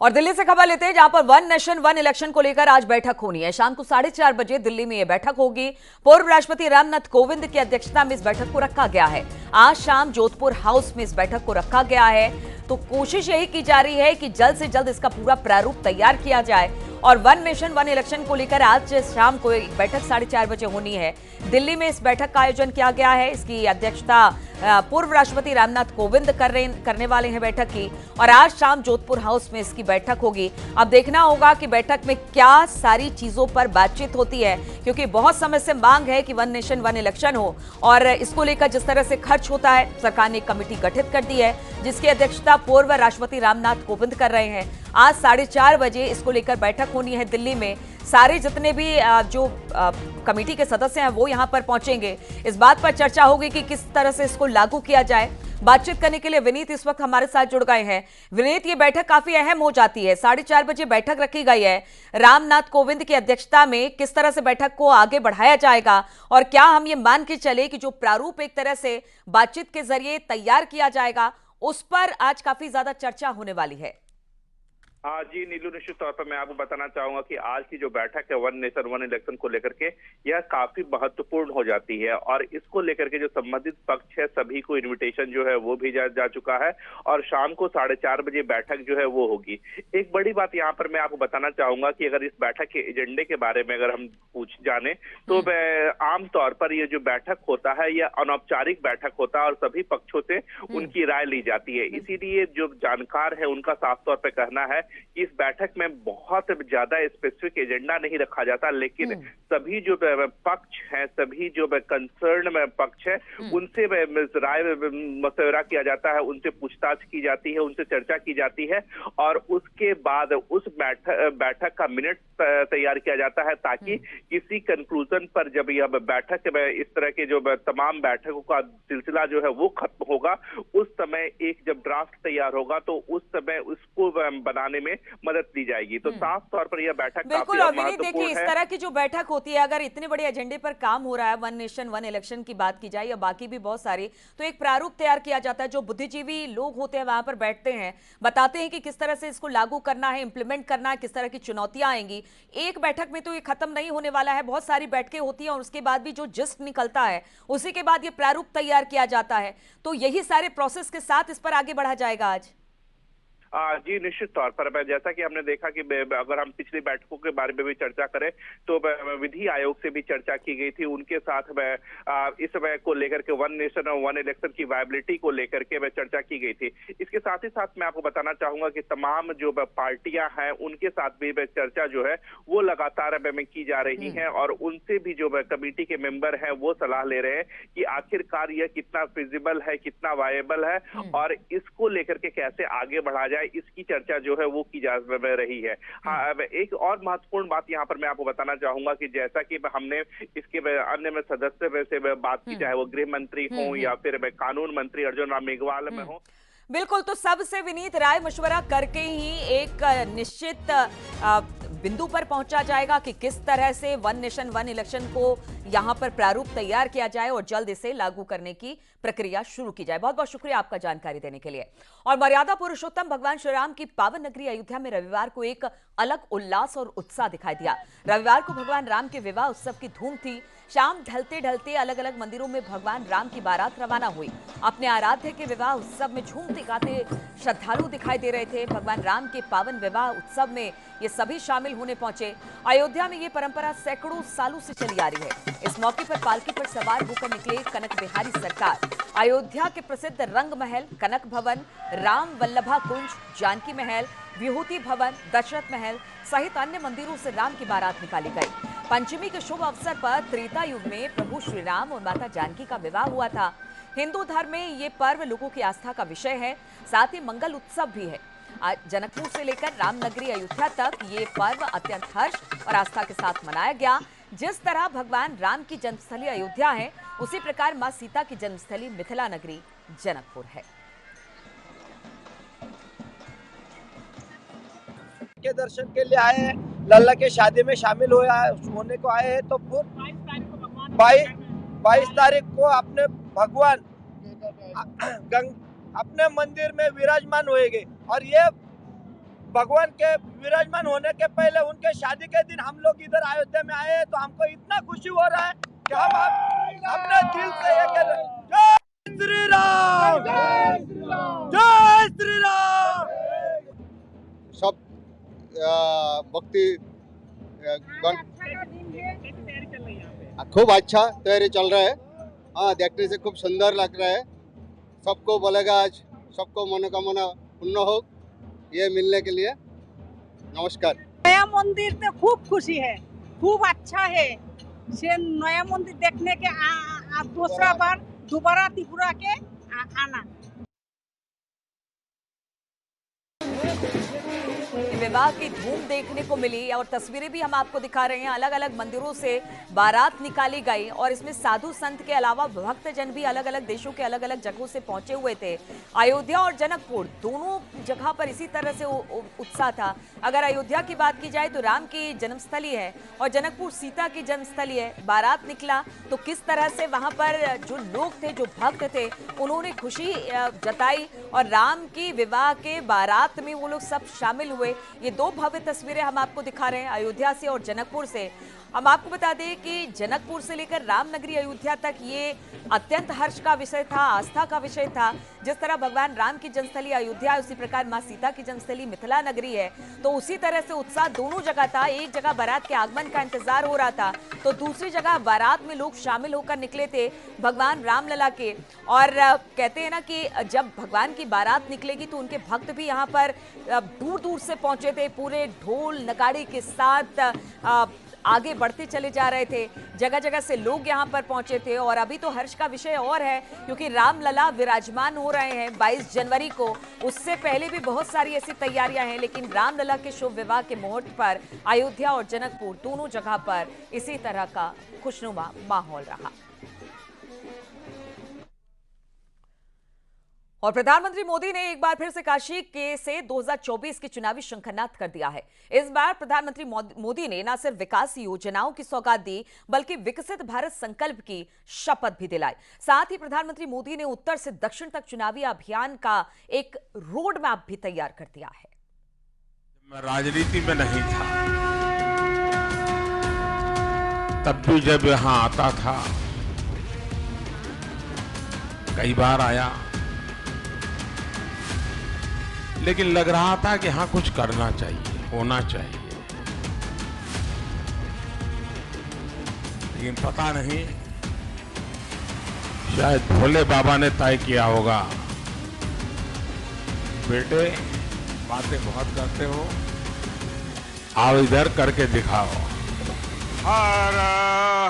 और दिल्ली से खबर लेते हैं, जहां पर वन नेशन वन इलेक्शन को लेकर आज बैठक होनी है। शाम को 4:30 बजे दिल्ली में यह बैठक होगी। पूर्व राष्ट्रपति रामनाथ कोविंद की अध्यक्षता में इस बैठक को रखा गया है। आज शाम जोधपुर हाउस में इस बैठक को रखा गया है। तो कोशिश यही की जा रही है कि जल्द से जल्द इसका पूरा प्रारूप तैयार किया जाए। और वन नेशन वन इलेक्शन को लेकर आज शाम को एक बैठक 4:30 बजे होनी है। दिल्ली में इस बैठक का आयोजन किया गया है। इसकी अध्यक्षता पूर्व राष्ट्रपति रामनाथ कोविंद करने वाले हैं बैठक की। और आज शाम जोधपुर हाउस में इसकी बैठक होगी। अब देखना होगा कि बैठक में क्या सारी चीजों पर बातचीत होती है, क्योंकि बहुत समय से मांग है कि वन नेशन वन इलेक्शन हो। और इसको लेकर जिस तरह से खर्च होता है, सरकार ने एक कमेटी गठित कर दी है जिसकी अध्यक्षता पूर्व राष्ट्रपति रामनाथ कोविंद कर रहे हैं। आज 4:30 बजे इसको लेकर बैठक होनी है दिल्ली में। सारे जितने भी जो कमेटी के सदस्य हैं वो यहां पर पहुंचेंगे। इस बात पर चर्चा होगी कि किस तरह से इसको लागू किया जाए। बातचीत करने के लिए विनीत इस वक्त हमारे साथ जुड़ गए हैं। विनीत, ये बैठक काफी अहम हो जाती है। 4:30 बजे बैठक रखी गई है रामनाथ कोविंद की अध्यक्षता में। किस तरह से बैठक को आगे बढ़ाया जाएगा और क्या हम ये मान के चले कि जो प्रारूप एक तरह से बातचीत के जरिए तैयार किया जाएगा, उस पर आज काफी ज्यादा चर्चा होने वाली है। हाँ जी नीलू, निश्चित तौर पर मैं आपको बताना चाहूंगा कि आज की जो बैठक है वन नेशन वन इलेक्शन को लेकर के, यह काफी महत्वपूर्ण हो जाती है। और इसको लेकर के जो संबंधित पक्ष है सभी को इनविटेशन जो है वो भेजा जा चुका है। और शाम को 4:30 बजे बैठक जो है वो होगी। एक बड़ी बात यहाँ पर मैं आपको बताना चाहूंगा कि अगर इस बैठक के एजेंडे के बारे में अगर हम जाने तो आमतौर पर ये जो बैठक होता है यह अनौपचारिक बैठक होता है और सभी पक्षों से उनकी राय ली जाती है। इसीलिए जो जानकार है उनका साफ तौर पर कहना है कि इस बैठक में बहुत ज्यादा स्पेसिफिक एजेंडा नहीं रखा जाता, लेकिन सभी जो पक्ष हैं, सभी जो कंसर्न पक्ष है, उनसे राय मशवरा किया जाता है, उनसे पूछताछ की जाती है, उनसे चर्चा की जाती है। और उसके बाद उस बैठक का मिनट तैयार किया जाता है, ताकि किसी कंक्लूजन पर जब यह बैठक इस तरह के जो तमाम बैठकों का सिलसिला जो है वो खत्म होगा, उस समय एक जब ड्राफ्ट तैयार होगा तो उस समय उसको बनाने में मदद दी जाएगी। तो साफ तौर पर यह बैठक बिल्कुल। और विनीत देखिए, इस तरह की जो बैठक होती है, अगर इतने बड़े एजेंडे पर काम हो रहा है, वन नेशन वन इलेक्शन की बात की जाए या बाकी भी बहुत सारी, तो एक प्रारूप तैयार किया जाता है। जो बुद्धिजीवी लोग होते हैं वहां पर बैठते हैं, बताते हैं कि किस तरह से इसको लागू करना है, इंप्लीमेंट करना है, किस तरह की चुनौतियां आएंगी। एक बैठक में तो ये खत्म नहीं होने वाला है, बहुत सारी बैठकें होती हैं और उसके बाद भी जो जिस्ट निकलता है उसी के बाद ये प्रारूप तैयार किया जाता है। तो यही सारे प्रोसेस के साथ इस पर आगे बढ़ा जाएगा आज। जी निश्चित तौर पर जैसा कि हमने देखा कि अगर हम पिछली बैठकों के बारे में भी चर्चा करें तो विधि आयोग से भी चर्चा की गई थी। उनके साथ इस को लेकर के वन नेशन और वन इलेक्शन की वायबिलिटी को लेकर के चर्चा की गई थी। इसके साथ ही साथ मैं आपको बताना चाहूंगा कि तमाम जो पार्टियां हैं उनके साथ भी चर्चा जो है वो लगातार में की जा रही है। और उनसे भी जो कमेटी के मेंबर हैं वो सलाह ले रहे हैं कि आखिरकार यह कितना फिजिबल है, कितना वायबल है और इसको लेकर के कैसे आगे बढ़ा जाए, इसकी चर्चा जो है वो की जा रही है। हाँ, एक और महत्वपूर्ण बात यहाँ पर मैं आपको बताना चाहूंगा कि जैसा कि हमने इसके अन्य में सदस्य में से बात की, चाहे वो गृह मंत्री हो या फिर कानून मंत्री अर्जुन राम मेघवाल में हो, बिल्कुल। तो सबसे विनीत राय मशवरा करके ही एक निश्चित बिंदु पर पहुंचा जाएगा कि किस तरह से वन नेशन वन इलेक्शन को यहां पर प्रारूप तैयार किया जाए और जल्द इसे लागू करने की प्रक्रिया शुरू की जाए। बहुत बहुत शुक्रिया आपका जानकारी देने के लिए। और मर्यादा पुरुषोत्तम भगवान श्री राम की पावन नगरी अयोध्या में रविवार को एक अलग उल्लास और उत्साह दिखाई दिया। रविवार को भगवान राम के विवाह उत्सव की धूम थी। शाम ढलते ढलते अलग अलग मंदिरों में भगवान राम की बारात रवाना हुई। अपने आराध्य के विवाह उत्सव में झूमते गाते श्रद्धालु दिखाई दे रहे थे। भगवान राम के पावन विवाह उत्सव में ये सभी शामिल होने पहुंचे। अयोध्या में ये परंपरा सैकड़ों सालों से चली आ रही है। इस मौके पर पालकी पर सवार होकर निकले कनक बिहारी सरकार। अयोध्या के प्रसिद्ध रंग महल, कनक भवन, राम वल्लभा कुंज, जानकी महल, विभूति भवन, दशरथ महल सहित अन्य मंदिरों से राम की बारात निकाली गई। पंचमी के शुभ अवसर पर त्रेता युग में प्रभु श्री राम और माता जानकी का विवाह हुआ था। हिंदू धर्म में ये पर्व लोगों की आस्था का विषय है, साथ ही मंगल उत्सव भी है। आज जनकपुर से लेकर रामनगरी अयोध्या तक ये पर्व अत्यंत हर्ष और आस्था के साथ मनाया गया। जिस तरह भगवान राम की जन्मस्थली अयोध्या है, उसी प्रकार मां सीता की जन्मस्थली मिथिला नगरी जनकपुर है। के दर्शन के लिए आए हैं, लल्ला के शादी में शामिल होने को आए हैं। तो 22 तारीख को अपने भगवान अपने मंदिर में विराजमान होएंगे। और ये भगवान के विराजमान होने के पहले उनके शादी के दिन हम लोग इधर अयोध्या में आए तो हमको इतना खुशी हो रहा है कि हम अपने दिल से ये कह रहे हैं, जय श्री राम, जय श्री राम। सब भक्ति खूब अच्छा तैयारी चल रहा है। हाँ, देखने से खूब सुंदर लग रहा है। सबको बोलेगा आज सबको मनोकामना पूर्ण हो ये मिलने के लिए। नमस्कार। नया मंदिर तो खूब खुशी है, खूब अच्छा है। से नया मंदिर देखने के दूसरा बार दोबारा त्रिपुरा के आना। विवाह की धूम देखने को मिली और तस्वीरें भी हम आपको दिखा रहे हैं। अलग अलग मंदिरों से बारात निकाली गई और इसमें साधु संत के अलावा भक्तजन भी अलग अलग देशों के अलग अलग जगहों से पहुंचे हुए थे। अयोध्या और जनकपुर दोनों जगह पर इसी तरह से उत्साह था। अगर अयोध्या की बात की जाए तो राम की जन्मस्थली है और जनकपुर सीता की जन्मस्थली है। बारात निकला तो किस तरह से वहां पर जो लोग थे, जो भक्त थे, उन्होंने खुशी जताई और राम की विवाह के बारात में वो लोग सब शामिल हुए। ये दो भव्य तस्वीरें हम आपको दिखा रहे हैं अयोध्या से और जनकपुर से। हम आपको बता दें कि जनकपुर से लेकर रामनगरी अयोध्या तक ये अत्यंत हर्ष का विषय था, आस्था का विषय था। जिस तरह भगवान राम की जन्मस्थली अयोध्या है, उसी प्रकार मां सीता की जन्मस्थली मिथिला नगरी है, तो उसी तरह से उत्साह दोनों जगह था। एक जगह बारात के आगमन का इंतजार हो रहा था तो दूसरी जगह बारात में लोग शामिल होकर निकले थे भगवान रामलला के। और कहते हैं ना कि जब भगवान की बारात निकलेगी तो उनके भक्त भी यहाँ पर दूर दूर से पहुंचे थे, पूरे ढोल नगाड़े के साथ आगे बढ़ते चले जा रहे थे। जगह जगह से लोग यहाँ पर पहुंचे थे और अभी तो हर्ष का विषय और है क्योंकि रामलला विराजमान हो रहे हैं 22 जनवरी को। उससे पहले भी बहुत सारी ऐसी तैयारियां हैं, लेकिन रामलला के शुभ विवाह के मुहूर्त पर अयोध्या और जनकपुर दोनों जगह पर इसी तरह का खुशनुमा माहौल रहा। और प्रधानमंत्री मोदी ने एक बार फिर से काशी के से 2024 की चुनावी शंखनाद कर दिया है। इस बार प्रधानमंत्री मोदी ने न सिर्फ विकास योजनाओं की सौगात दी बल्कि विकसित भारत संकल्प की शपथ भी दिलाई। साथ ही प्रधानमंत्री मोदी ने उत्तर से दक्षिण तक चुनावी अभियान का एक रोड मैप भी तैयार कर दिया है। मैं राजनीति में नहीं था, तब भी जब यहां आता था, कई बार आया, लेकिन लग रहा था कि हाँ कुछ करना चाहिए, होना चाहिए। लेकिन पता नहीं, शायद भोले बाबा ने तय किया होगा, बेटे बातें बहुत करते हो, आओ इधर करके दिखाओ। हर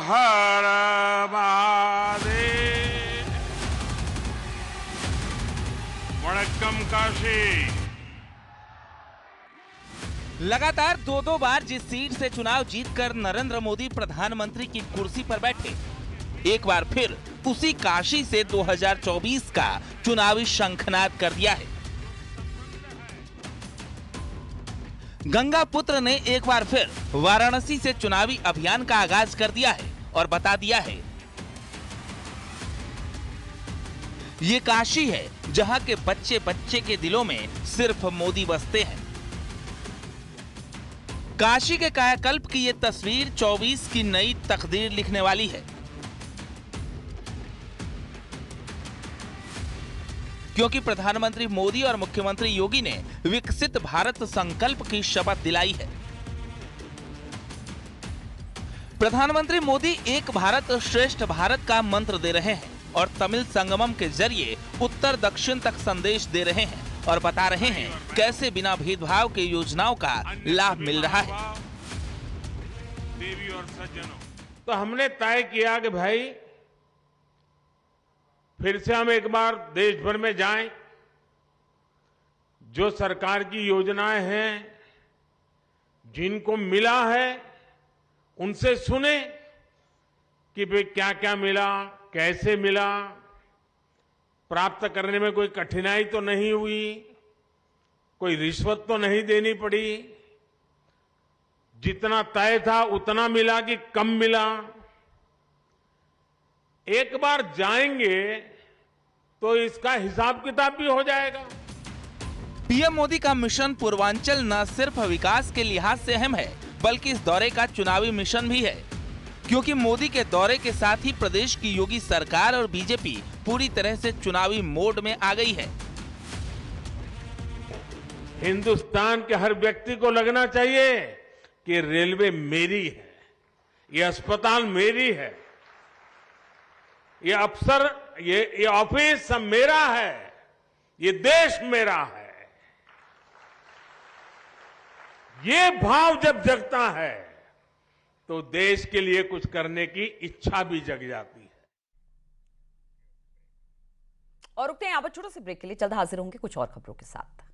हर महादेव, वणक्कम काशी। लगातार दो बार जिस सीट से चुनाव जीतकर नरेंद्र मोदी प्रधानमंत्री की कुर्सी पर बैठे, एक बार फिर उसी काशी से 2024 का चुनावी शंखनाद कर दिया है। गंगा पुत्र ने एक बार फिर वाराणसी से चुनावी अभियान का आगाज कर दिया है और बता दिया है, ये काशी है जहां के बच्चे बच्चे के दिलों में सिर्फ मोदी बसते हैं। काशी के कायाकल्प की ये तस्वीर 24 की नई तकदीर लिखने वाली है, क्योंकि प्रधानमंत्री मोदी और मुख्यमंत्री योगी ने विकसित भारत संकल्प की शपथ दिलाई है। प्रधानमंत्री मोदी एक भारत श्रेष्ठ भारत का मंत्र दे रहे हैं और तमिल संगमम के जरिए उत्तर दक्षिण तक संदेश दे रहे हैं और बता रहे हैं कैसे बिना भेदभाव के योजनाओं का लाभ मिल रहा है। देवी और सज्जनों, तो हमने तय किया कि भाई फिर से हम एक बार देश भर में जाएं, जो सरकार की योजनाएं हैं, जिनको मिला है, उनसे सुने कि भाई क्या क्या मिला, कैसे मिला, प्राप्त करने में कोई कठिनाई तो नहीं हुई, कोई रिश्वत तो नहीं देनी पड़ी, जितना तय था उतना मिला कि कम मिला। एक बार जाएंगे तो इसका हिसाब किताब भी हो जाएगा। पीएम मोदी का मिशन पूर्वांचल न सिर्फ विकास के लिहाज से अहम है, बल्कि इस दौरे का चुनावी मिशन भी है, क्योंकि मोदी के दौरे के साथ ही प्रदेश की योगी सरकार और बीजेपी पूरी तरह से चुनावी मोड में आ गई है। हिंदुस्तान के हर व्यक्ति को लगना चाहिए कि रेलवे मेरी है, ये अस्पताल मेरी है, ये अफसर, ये ऑफिस सब मेरा है, ये देश मेरा है। ये भाव जब जगता है तो देश के लिए कुछ करने की इच्छा भी जग जाती है। और रुकते हैं यहाँ पर छोटे से ब्रेक के लिए, जल्द हाजिर होंगे कुछ और खबरों के साथ।